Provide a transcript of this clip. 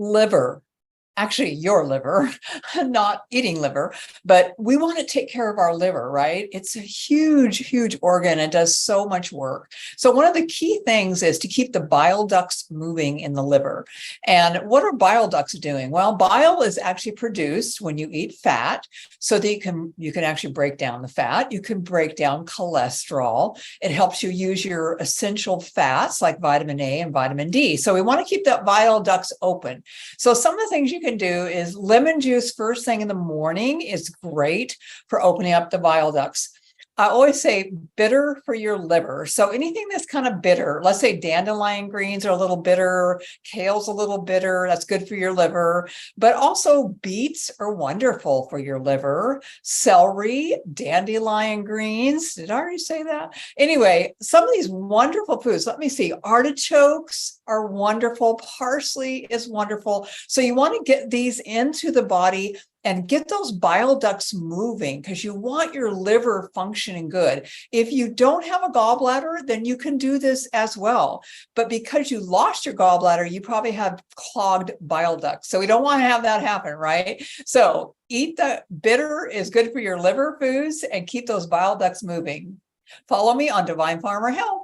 liver. Actually, your liver, not eating liver, but we want to take care of our liver, right? It's a huge, huge organ. It does so much work. So one of the key things is to keep the bile ducts moving in the liver. And what are bile ducts doing? Well, bile is actually produced when you eat fat, so that you can actually break down the fat. You can break down cholesterol. It helps you use your essential fats like vitamin A and vitamin D. So we want to keep that bile ducts open. So some of the things you can do is lemon juice first thing in the morning is great for opening up the bile ducts. I always say bitter for your liver. So anything that's kind of bitter, let's say dandelion greens are a little bitter, kale's a little bitter, that's good for your liver. But also beets are wonderful for your liver. Celery, dandelion greens. Did I already say that? Anyway, some of these wonderful foods. Let me see. Artichokes are wonderful. Parsley is wonderful. So you want to get these into the body and get those bile ducts moving because you want your liver functioning good. If you don't have a gallbladder, then you can do this as well. But because you lost your gallbladder, you probably have clogged bile ducts. So we don't want to have that happen, right? So eat the bitter is good for your liver foods and keep those bile ducts moving. Follow me on Divine Farmer Health.